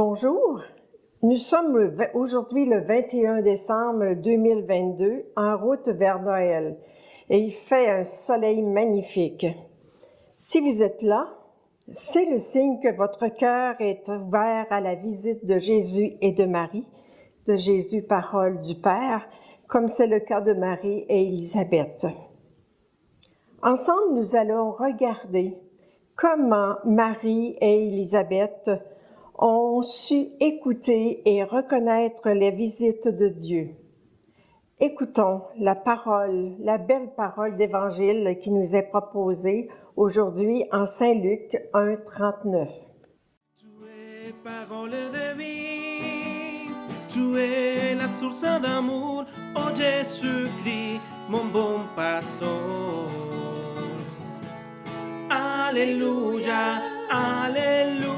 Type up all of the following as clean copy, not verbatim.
Bonjour, nous sommes aujourd'hui le 21 décembre 2022 en route vers Noël et il fait un soleil magnifique. Si vous êtes là, c'est le signe que votre cœur est ouvert à la visite de Jésus et de Marie, de Jésus, parole du Père, comme c'est le cas de Marie et Élisabeth. Ensemble, nous allons regarder comment Marie et Élisabeth ont su écouter et reconnaître les visites de Dieu. Écoutons la parole, la belle parole d'Évangile qui nous est proposée aujourd'hui en Saint Luc 1:39. Tu es parole de vie, tu es la source d'amour, oh Jésus-Christ, mon bon pasteur. Alléluia, alléluia.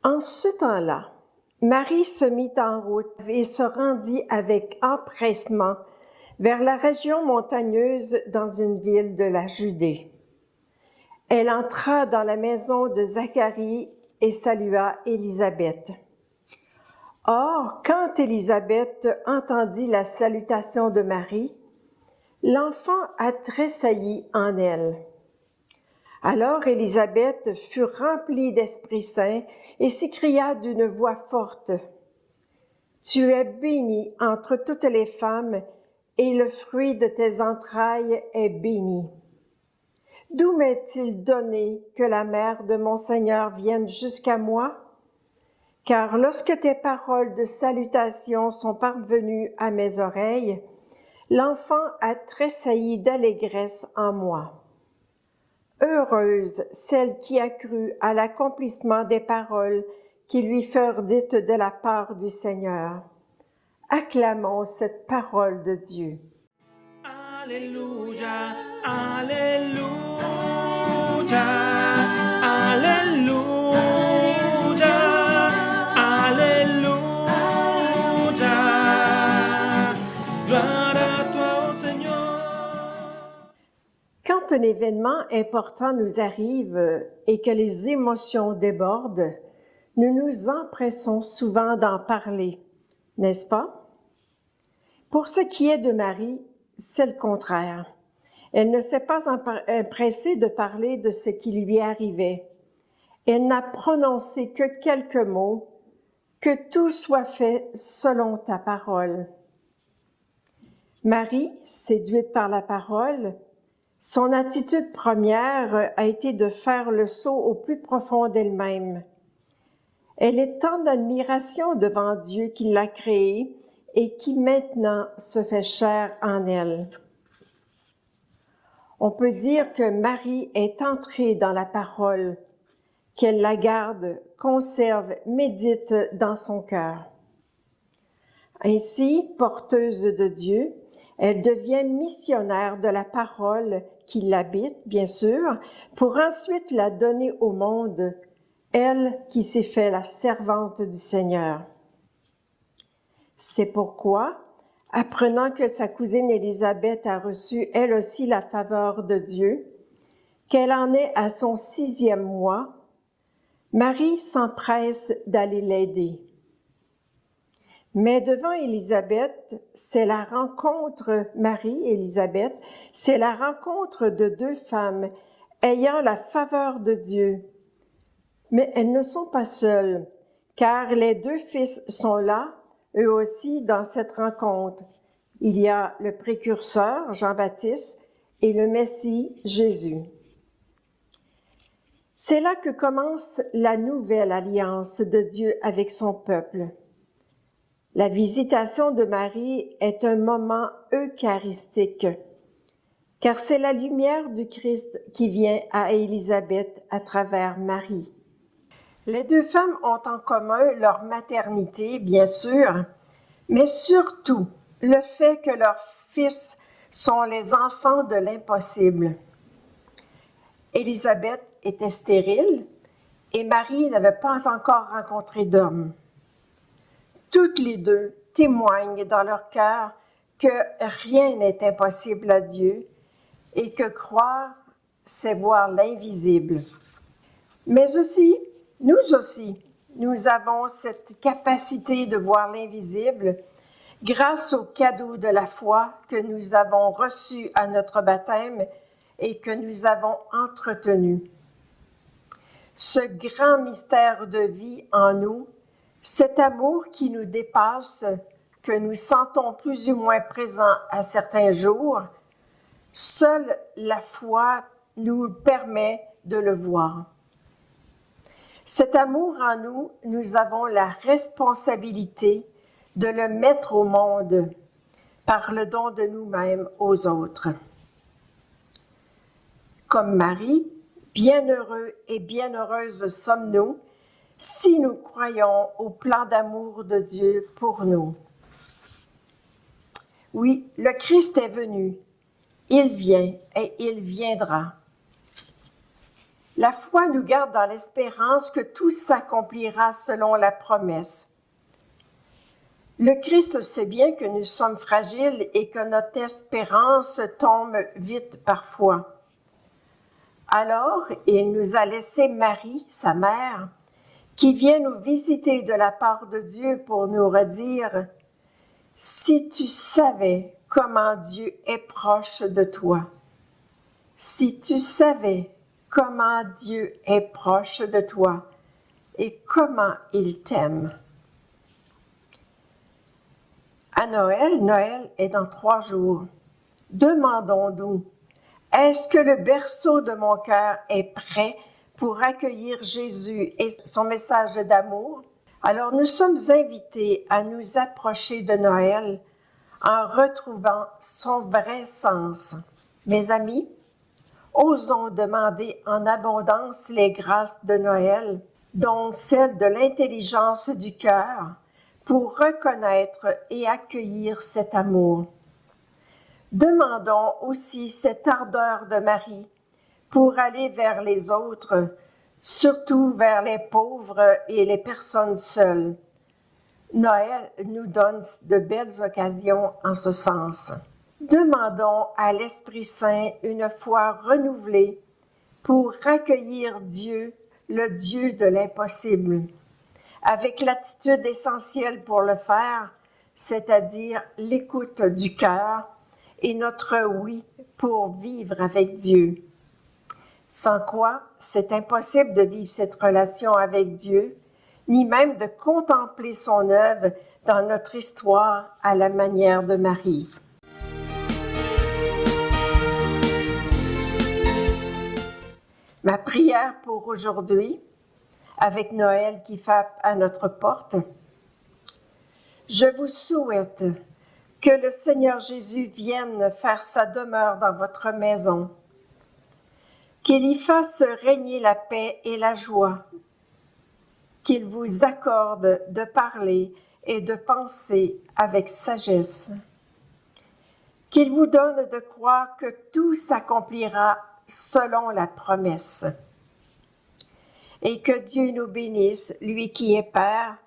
En ce temps-là, Marie se mit en route et se rendit avec empressement vers la région montagneuse dans une ville de la Judée. Elle entra dans la maison de Zacharie et salua Élisabeth. Or, quand Élisabeth entendit la salutation de Marie, l'enfant a tressailli en elle. Alors Élisabeth fut remplie d'Esprit Saint et s'écria d'une voix forte, « Tu es bénie entre toutes les femmes, et le fruit de tes entrailles est béni. D'où m'est-il donné que la mère de mon Seigneur vienne jusqu'à moi? Car lorsque tes paroles de salutation sont parvenues à mes oreilles, l'enfant a tressailli d'allégresse en moi. Heureuse celle qui a cru à l'accomplissement des paroles qui lui furent dites de la part du Seigneur. Acclamons cette parole de Dieu. Alléluia, alléluia, alléluia, alléluia. Gloire à toi, ô Seigneur. Quand un événement important nous arrive et que les émotions débordent, nous nous empressons souvent d'en parler, n'est-ce pas? Pour ce qui est de Marie, c'est le contraire. Elle ne s'est pas empressée de parler de ce qui lui arrivait. Elle n'a prononcé que quelques mots, « Que tout soit fait selon ta parole ». Marie, séduite par la parole, son attitude première a été de faire le saut au plus profond d'elle-même. Elle est en admiration devant Dieu qui l'a créée et qui maintenant se fait chair en elle. On peut dire que Marie est entrée dans la parole, qu'elle la garde, conserve, médite dans son cœur. Ainsi, porteuse de Dieu, elle devient missionnaire de la parole qui l'habite, bien sûr, pour ensuite la donner au monde, elle qui s'est fait la servante du Seigneur. C'est pourquoi, apprenant que sa cousine Élisabeth a reçu elle aussi la faveur de Dieu, qu'elle en est à son 6e mois, Marie s'empresse d'aller l'aider. Mais devant Élisabeth, c'est la rencontre, Marie-Élisabeth, c'est la rencontre de deux femmes ayant la faveur de Dieu. Mais elles ne sont pas seules, car les deux fils sont là, eux aussi, dans cette rencontre. Il y a le précurseur, Jean-Baptiste, et le Messie, Jésus. C'est là que commence la nouvelle alliance de Dieu avec son peuple. La visitation de Marie est un moment eucharistique, car c'est la lumière du Christ qui vient à Élisabeth à travers Marie. Les deux femmes ont en commun leur maternité, bien sûr, mais surtout le fait que leurs fils sont les enfants de l'impossible. Élisabeth était stérile et Marie n'avait pas encore rencontré d'homme. toutes les deux témoignent dans leur cœur que rien n'est impossible à Dieu et que croire, c'est voir l'invisible. Mais aussi, nous avons cette capacité de voir l'invisible grâce au cadeau de la foi que nous avons reçu à notre baptême et que nous avons entretenu. Ce grand mystère de vie en nous, cet amour qui nous dépasse, que nous sentons plus ou moins présent à certains jours, seule la foi nous permet de le voir. Cet amour en nous, nous avons la responsabilité de le mettre au monde par le don de nous-mêmes aux autres. Comme Marie, bienheureux et bienheureuses sommes-nous si nous croyons au plan d'amour de Dieu pour nous. Oui, le Christ est venu, il vient et il viendra. La foi nous garde dans l'espérance que tout s'accomplira selon la promesse. Le Christ sait bien que nous sommes fragiles et que notre espérance tombe vite parfois. Alors, il nous a laissé Marie, sa mère, qui vient nous visiter de la part de Dieu pour nous redire « Si tu savais comment Dieu est proche de toi, si tu savais comment Dieu est proche de toi et comment il t'aime. » À Noël est dans 3 jours. Demandons-nous, est-ce que le berceau de mon cœur est prêt pour accueillir Jésus et son message d'amour? Alors nous sommes invités à nous approcher de Noël en retrouvant son vrai sens. Mes amis, osons demander en abondance les grâces de Noël, dont celle de l'intelligence du cœur, pour reconnaître et accueillir cet amour. Demandons aussi cette ardeur de Marie pour aller vers les autres, surtout vers les pauvres et les personnes seules. Noël nous donne de belles occasions en ce sens. Demandons à l'Esprit Saint une foi renouvelée pour accueillir Dieu, le Dieu de l'impossible, avec l'attitude essentielle pour le faire, c'est-à-dire l'écoute du cœur et notre oui pour vivre avec Dieu. Sans quoi, c'est impossible de vivre cette relation avec Dieu, ni même de contempler son œuvre dans notre histoire à la manière de Marie. Ma prière pour aujourd'hui, avec Noël qui frappe à notre porte, je vous souhaite que le Seigneur Jésus vienne faire sa demeure dans votre maison, qu'il y fasse régner la paix et la joie, qu'il vous accorde de parler et de penser avec sagesse, qu'il vous donne de croire que tout s'accomplira selon la promesse, et que Dieu nous bénisse, lui qui est Père,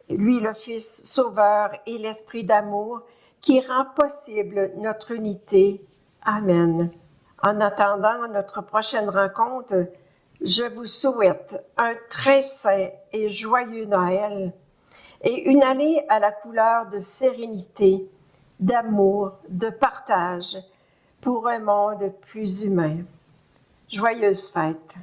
lui le Fils Sauveur et l'Esprit d'amour, qui rend possible notre unité. Amen. En attendant notre prochaine rencontre, je vous souhaite un très saint et joyeux Noël et une année à la couleur de sérénité, d'amour, de partage pour un monde plus humain. Joyeuses fêtes!